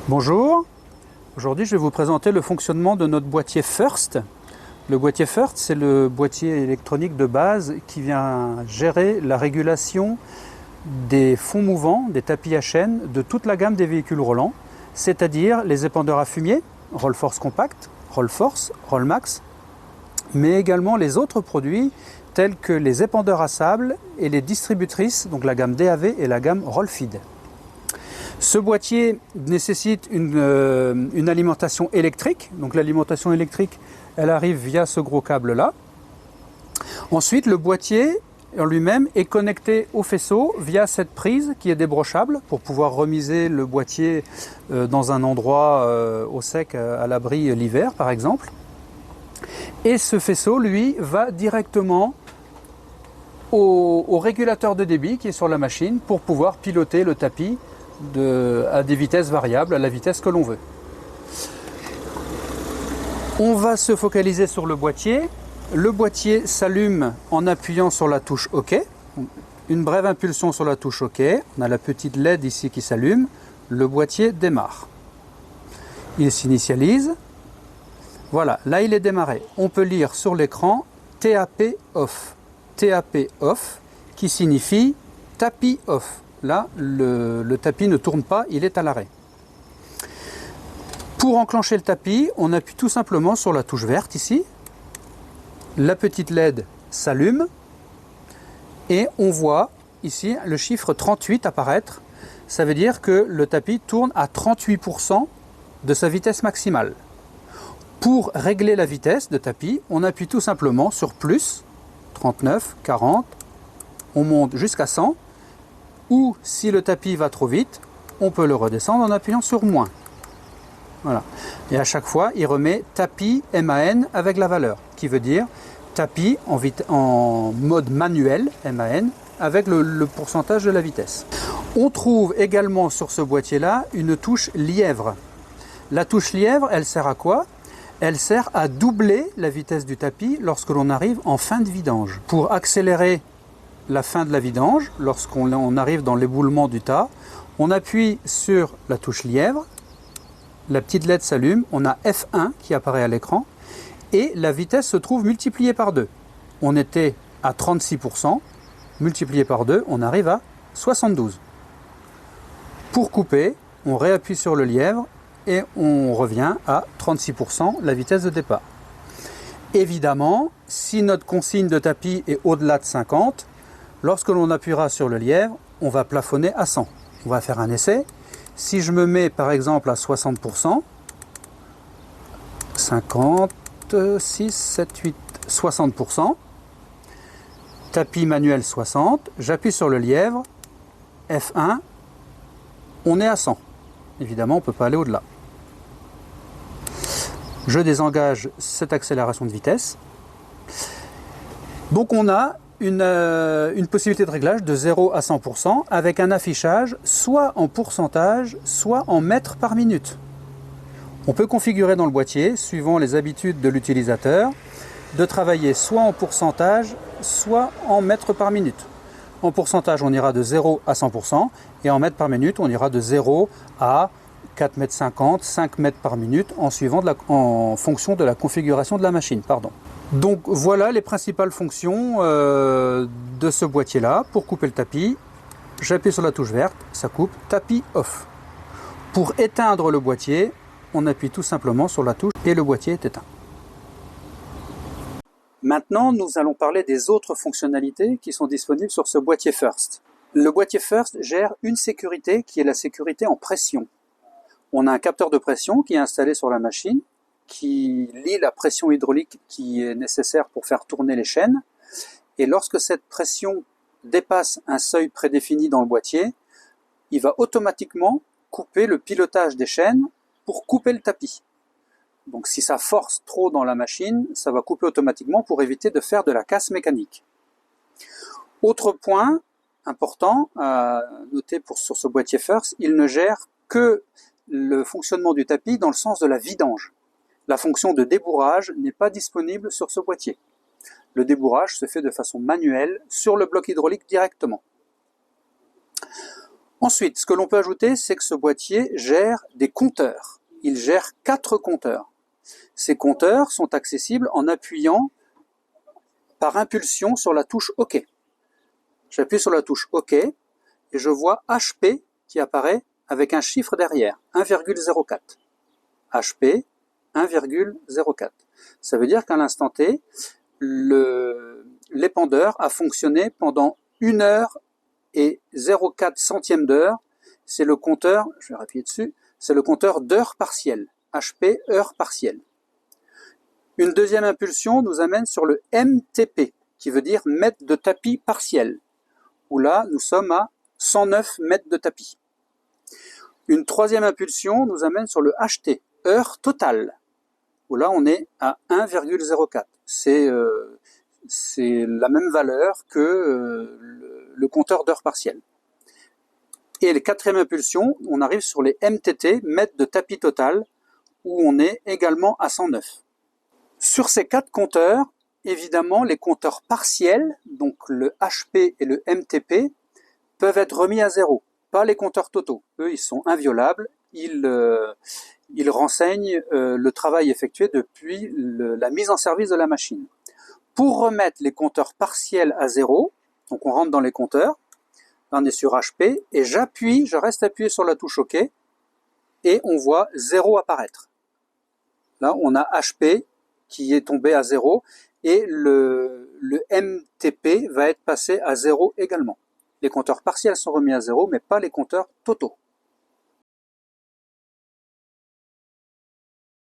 Bonjour, aujourd'hui je vais vous présenter le fonctionnement de notre boîtier First. Le boîtier First, c'est le boîtier électronique de base qui vient gérer la régulation des fonds mouvants, des tapis à chaîne de toute la gamme des véhicules roulants, c'est-à-dire les épandeurs à fumier, Rollforce Compact, Rollforce, Rollmax, mais également les autres produits tels que les épandeurs à sable et les distributrices, donc la gamme DAV et la gamme Rollfeed. Ce boîtier nécessite une alimentation électrique. Donc l'alimentation électrique, elle arrive via ce gros câble là. Ensuite, le boîtier en lui-même est connecté au faisceau via cette prise qui est débrochable pour pouvoir remiser le boîtier dans un endroit au sec, à l'abri l'hiver par exemple. Et ce faisceau, lui, va directement au régulateur de débit qui est sur la machine pour pouvoir piloter le tapis à des vitesses variables, à la vitesse que l'on veut. On va se focaliser sur le boîtier. Le boîtier s'allume en appuyant sur la touche OK. Une brève impulsion sur la touche OK. On a la petite LED ici qui s'allume. Le boîtier démarre. Il s'initialise. Voilà, là il est démarré. On peut lire sur l'écran TAP off. TAP off qui signifie tapis off. Là, le tapis ne tourne pas, il est à l'arrêt. Pour enclencher le tapis, on appuie tout simplement sur la touche verte ici. La petite LED s'allume et on voit ici le chiffre 38 apparaître. Ça veut dire que le tapis tourne à 38% de sa vitesse maximale. Pour régler la vitesse de tapis, on appuie tout simplement sur plus, 39, 40, on monte jusqu'à 100. Ou si le tapis va trop vite, on peut le redescendre en appuyant sur moins. Voilà. Et à chaque fois, il remet tapis MAN avec la valeur, qui veut dire tapis en mode manuel MAN avec le pourcentage de la vitesse. On trouve également sur ce boîtier-là une touche lièvre. La touche lièvre, elle sert à quoi? Elle sert à doubler la vitesse du tapis lorsque l'on arrive en fin de vidange. Pour accélérer la fin de la vidange, lorsqu'on arrive dans l'éboulement du tas, on appuie sur la touche lièvre, la petite LED s'allume, on a F1 qui apparaît à l'écran et la vitesse se trouve multipliée par 2. On était à 36%, multiplié par 2, on arrive à 72. Pour couper, on réappuie sur le lièvre et on revient à 36%, la vitesse de départ. Évidemment, si notre consigne de tapis est au-delà de 50, lorsque l'on appuiera sur le lièvre, on va plafonner à 100. On va faire un essai. Si je me mets par exemple à 60%, 50, 6, 7, 8, 60%, tapis manuel 60, j'appuie sur le lièvre, F1, on est à 100. Évidemment, on ne peut pas aller au-delà. Je désengage cette accélération de vitesse. Donc on a une possibilité de réglage de 0 à 100% avec un affichage soit en pourcentage, soit en mètres par minute. On peut configurer dans le boîtier, suivant les habitudes de l'utilisateur, de travailler soit en pourcentage, soit en mètres par minute. En pourcentage, on ira de 0 à 100% et en mètres par minute, on ira de 0 à 4,50 m, 5 mètres par minute en fonction de la configuration de la machine. Donc voilà les principales fonctions de ce boîtier-là. Pour couper le tapis, j'appuie sur la touche verte, ça coupe, tapis off. Pour éteindre le boîtier, on appuie tout simplement sur la touche et le boîtier est éteint. Maintenant, nous allons parler des autres fonctionnalités qui sont disponibles sur ce boîtier First. Le boîtier First gère une sécurité qui est la sécurité en pression. On a un capteur de pression qui est installé sur la machine, qui lie la pression hydraulique qui est nécessaire pour faire tourner les chaînes. Et lorsque cette pression dépasse un seuil prédéfini dans le boîtier, il va automatiquement couper le pilotage des chaînes pour couper le tapis. Donc si ça force trop dans la machine, ça va couper automatiquement pour éviter de faire de la casse mécanique. Autre point important à noter sur ce boîtier First, il ne gère que le fonctionnement du tapis dans le sens de la vidange. La fonction de débourrage n'est pas disponible sur ce boîtier. Le débourrage se fait de façon manuelle sur le bloc hydraulique directement. Ensuite, ce que l'on peut ajouter, c'est que ce boîtier gère des compteurs. Il gère 4 compteurs. Ces compteurs sont accessibles en appuyant par impulsion sur la touche OK. J'appuie sur la touche OK et je vois HP qui apparaît avec un chiffre derrière, 1,04. HP 1,04. Ça veut dire qu'à l'instant T, l'épandeur a fonctionné pendant 1 heure et 0,4 centièmes d'heure. C'est le compteur, je vais appuyer dessus, c'est le compteur d'heures partielles. HP heures partielles. Une deuxième impulsion nous amène sur le MTP, qui veut dire mètres de tapis partiel, où là, nous sommes à 109 mètres de tapis. Une troisième impulsion nous amène sur le HT, heure totale, où là, on est à 1,04. C'est la même valeur que le compteur d'heures partielles. Et la quatrième impulsion, on arrive sur les MTT, mètres de tapis total, où on est également à 109. Sur ces 4 compteurs, évidemment, les compteurs partiels, donc le HP et le MTP, peuvent être remis à zéro, pas les compteurs totaux. Eux, ils sont inviolables, ils renseignent le travail effectué depuis la mise en service de la machine. Pour remettre les compteurs partiels à zéro, donc on rentre dans les compteurs, là on est sur HP, et je reste appuyé sur la touche OK, et on voit 0 apparaître. Là, on a HP qui est tombé à 0 et le MTP va être passé à 0 également. Les compteurs partiels sont remis à 0, mais pas les compteurs totaux.